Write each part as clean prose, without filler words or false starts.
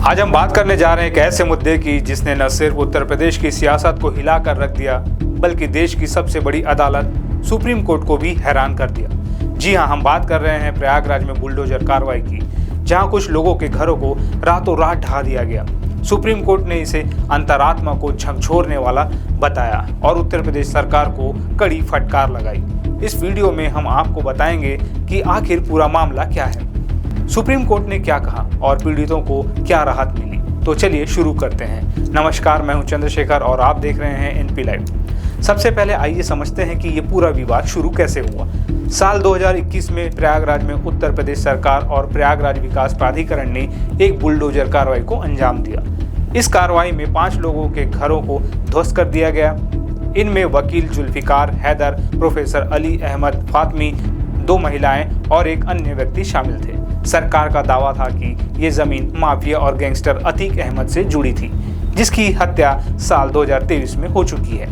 आज हम बात करने जा रहे हैं एक ऐसे मुद्दे की जिसने न सिर्फ उत्तर प्रदेश की सियासत को हिलाकर रख दिया बल्कि देश की सबसे बड़ी अदालत सुप्रीम कोर्ट को भी हैरान कर दिया। जी हां, हम बात कर रहे हैं प्रयागराज में बुलडोजर कार्रवाई की, जहां कुछ लोगों के घरों को रातों रात ढहा दिया गया। सुप्रीम कोर्ट ने इसे अंतरात्मा को झकझोरने वाला बताया और उत्तर प्रदेश सरकार को कड़ी फटकार लगाई। इस वीडियो में हम आपको बताएंगे कि आखिर पूरा मामला क्या है, सुप्रीम कोर्ट ने क्या कहा और पीड़ितों को क्या राहत मिली। तो चलिए शुरू करते हैं। नमस्कार, मैं हूं चंद्रशेखर और आप देख रहे हैं एनपी लाइव। सबसे पहले आइए समझते हैं कि ये पूरा विवाद शुरू कैसे हुआ। साल 2021 में प्रयागराज में उत्तर प्रदेश सरकार और प्रयागराज विकास प्राधिकरण ने एक बुलडोजर कार्रवाई को अंजाम दिया। इस कार्रवाई में 5 लोगों के घरों को ध्वस्त कर दिया गया। इनमें वकील जुल्फिकार हैदर, प्रोफेसर अली अहमद फातमी, 2 महिलाएं और एक अन्य व्यक्ति शामिल थे। सरकार का दावा था कि ये जमीन माफिया और गैंगस्टर अतीक अहमद से जुड़ी थी, जिसकी हत्या साल 2023 में हो चुकी है।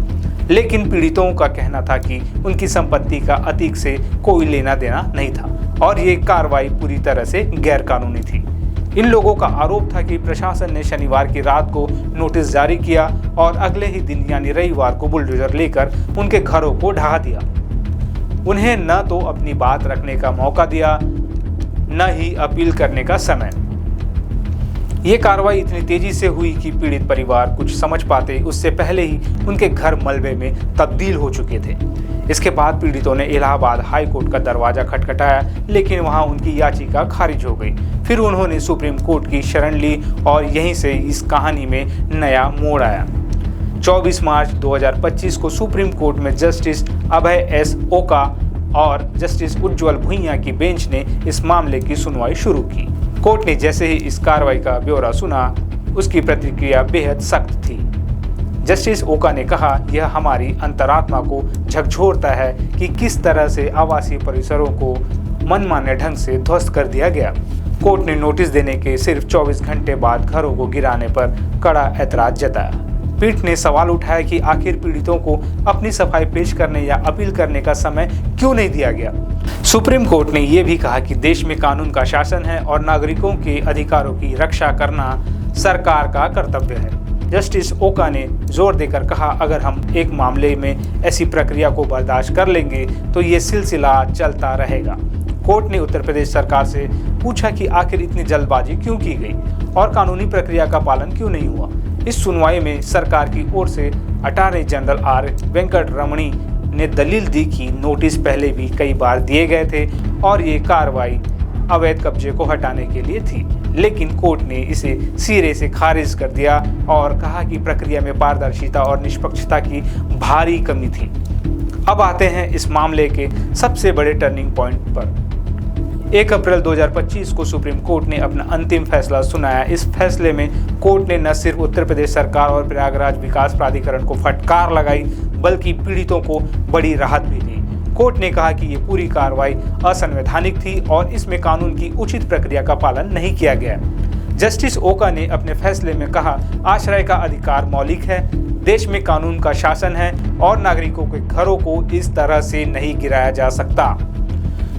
लेकिन पीड़ितों का कहना था कि उनकी संपत्ति का अतीक से कोई लेना देना नहीं था और ये कार्रवाई पूरी तरह से गैरकानूनी थी। इन लोगों का आरोप था कि प्रशासन ने शनिवार की रात को नोटिस जारी किया और अगले ही दिन यानी रविवार को बुलडोजर लेकर उनके घरों को ढहा दिया। उन्हें न तो अपनी बात रखने का मौका दिया, न ही अपील करने का समय। ये कार्रवाई इतनी तेजी से हुई कि पीड़ित परिवार कुछ समझ पाते उससे पहले ही उनके घर मलबे में तब्दील हो चुके थे। इसके बाद पीड़ितों ने इलाहाबाद हाई कोर्ट का दरवाजा खटखटाया, लेकिन वहां उनकी याचिका खारिज हो गई। फिर उन्होंने सुप्रीम कोर्ट की शरण ली और यहीं से इस कहानी में नया मोड़ आया। 24 मार्च 2025 को सुप्रीम कोर्ट में जस्टिस अभय एस ओका और जस्टिस उज्ज्वल भुइयां की बेंच ने इस मामले की सुनवाई शुरू की। कोर्ट ने जैसे ही इस कार्रवाई का ब्यौरा सुना, उसकी प्रतिक्रिया बेहद सख्त थी। जस्टिस ओका ने कहा, यह हमारी अंतरात्मा को झकझोरता है कि किस तरह से आवासीय परिसरों को मनमाने ढंग से ध्वस्त कर दिया गया। कोर्ट ने नोटिस देने के सिर्फ 24 घंटे बाद घरों को गिराने पर कड़ा ऐतराज जताया। पीठ ने सवाल उठाया कि आखिर पीड़ितों को अपनी सफाई पेश करने या अपील करने का समय क्यों नहीं दिया गया। सुप्रीम कोर्ट ने यह भी कहा कि देश में कानून का शासन है और नागरिकों के अधिकारों की रक्षा करना सरकार का कर्तव्य है। जस्टिस ओका ने जोर देकर कहा, अगर हम एक मामले में ऐसी प्रक्रिया को बर्दाश्त कर लेंगे तो ये सिलसिला चलता रहेगा। कोर्ट ने उत्तर प्रदेश सरकार से पूछा कि आखिर इतनी जल्दबाजी क्यों की गई और कानूनी प्रक्रिया का पालन क्यों नहीं हुआ। इस सुनवाई में सरकार की ओर से अटॉर्नी जनरल आर वेंकट रमणी ने दलील दी कि नोटिस पहले भी कई बार दिए गए थे और ये कार्रवाई अवैध कब्जे को हटाने के लिए थी, लेकिन कोर्ट ने इसे सिरे से खारिज कर दिया और कहा कि प्रक्रिया में पारदर्शिता और निष्पक्षता की भारी कमी थी। अब आते हैं इस मामले के सबसे बड़े टर्निंग पॉइंट पर। 1 अप्रैल 2025 को सुप्रीम कोर्ट ने अपना अंतिम फैसला सुनाया। इस फैसले में कोर्ट ने न सिर्फ उत्तर प्रदेश सरकार और प्रयागराज विकास प्राधिकरण को फटकार लगाई बल्कि पीड़ितों को बड़ी राहत भी दी। कोर्ट ने कहा कि ये पूरी कार्रवाई असंवैधानिक थी और इसमें कानून की उचित प्रक्रिया का पालन नहीं किया गया। जस्टिस ओका ने अपने फैसले में कहा, आश्रय का अधिकार मौलिक है, देश में कानून का शासन है और नागरिकों के घरों को इस तरह से नहीं गिराया जा सकता।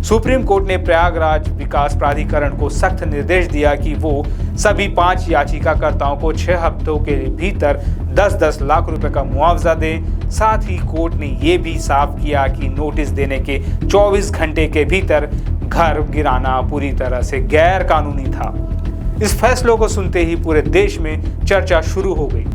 सुप्रीम कोर्ट ने प्रयागराज विकास प्राधिकरण को सख्त निर्देश दिया कि वो सभी 5 याचिकाकर्ताओं को 6 हफ्तों के भीतर 10-10 लाख रुपए का मुआवजा दे। साथ ही कोर्ट ने ये भी साफ किया कि नोटिस देने के 24 घंटे के भीतर घर गिराना पूरी तरह से गैर कानूनी था। इस फैसलों को सुनते ही पूरे देश में चर्चा शुरू हो गई।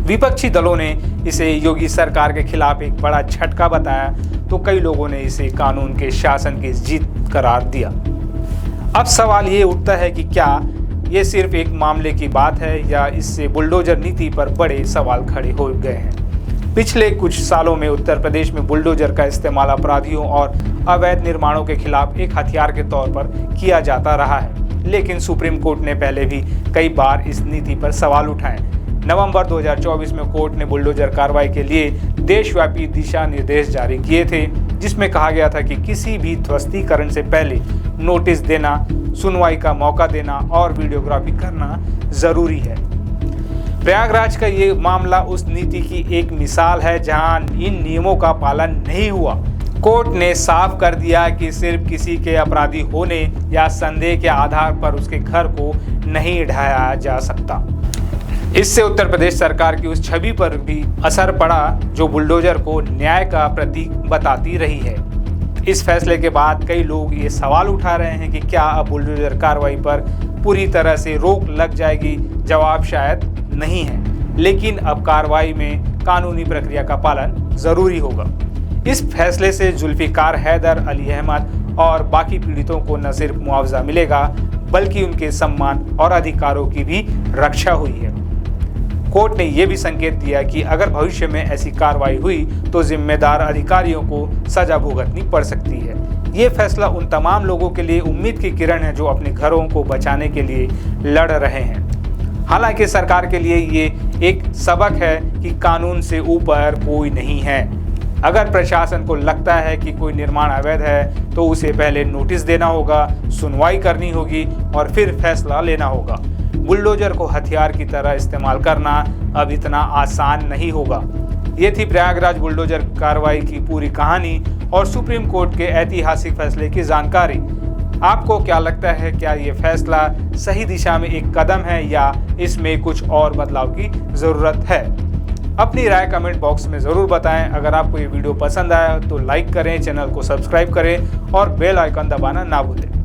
विपक्षी दलों ने इसे योगी सरकार के खिलाफ एक बड़ा झटका बताया तो कई लोगों ने इसे कानून के शासन की जीत करार दिया। अब सवाल ये उठता है कि क्या ये सिर्फ एक मामले की बात है या इससे बुलडोजर नीति पर बड़े सवाल खड़े हो गए हैं। पिछले कुछ सालों में उत्तर प्रदेश में बुलडोजर का इस्तेमाल अपराधियों और अवैध निर्माणों के खिलाफ एक हथियार के तौर पर किया जाता रहा है, लेकिन सुप्रीम कोर्ट ने पहले भी कई बार इस नीति पर सवाल उठाए। नवंबर 2024 में कोर्ट ने बुलडोजर कार्रवाई के लिए देशव्यापी दिशा निर्देश जारी किए थे, जिसमें कहा गया था कि किसी भी ध्वस्तीकरण से पहले नोटिस देना, सुनवाई का मौका देना और वीडियोग्राफी करना जरूरी है। प्रयागराज का ये मामला उस नीति की एक मिसाल है जहां इन नियमों का पालन नहीं हुआ। कोर्ट ने साफ कर दिया कि सिर्फ किसी के अपराधी होने या संदेह के आधार पर उसके घर को नहीं ढाया जा सकता। इससे उत्तर प्रदेश सरकार की उस छवि पर भी असर पड़ा जो बुलडोजर को न्याय का प्रतीक बताती रही है। इस फैसले के बाद कई लोग ये सवाल उठा रहे हैं कि क्या अब बुलडोजर कार्रवाई पर पूरी तरह से रोक लग जाएगी। जवाब शायद नहीं है, लेकिन अब कार्रवाई में कानूनी प्रक्रिया का पालन जरूरी होगा। इस फैसले से जुल्फिकार हैदर, अली अहमद और बाकी पीड़ितों को न सिर्फ मुआवजा मिलेगा बल्कि उनके सम्मान और अधिकारों की भी रक्षा हुई है। कोर्ट ने यह भी संकेत दिया कि अगर भविष्य में ऐसी कार्रवाई हुई तो जिम्मेदार अधिकारियों को सजा भुगतनी पड़ सकती है। ये फैसला उन तमाम लोगों के लिए उम्मीद की किरण है जो अपने घरों को बचाने के लिए लड़ रहे हैं। हालांकि सरकार के लिए ये एक सबक है कि कानून से ऊपर कोई नहीं है। अगर प्रशासन को लगता है कि कोई निर्माण अवैध है तो उसे पहले नोटिस देना होगा, सुनवाई करनी होगी और फिर फैसला लेना होगा। बुलडोजर को हथियार की तरह इस्तेमाल करना अब इतना आसान नहीं होगा। ये थी प्रयागराज बुलडोजर कार्रवाई की पूरी कहानी और सुप्रीम कोर्ट के ऐतिहासिक फैसले की जानकारी। आपको क्या लगता है, क्या ये फैसला सही दिशा में एक कदम है या इसमें कुछ और बदलाव की जरूरत है? अपनी राय कमेंट बॉक्स में ज़रूर बताएं। अगर आपको ये वीडियो पसंद आया तो लाइक करें, चैनल को सब्सक्राइब करें और बेल आइकन दबाना ना भूलें।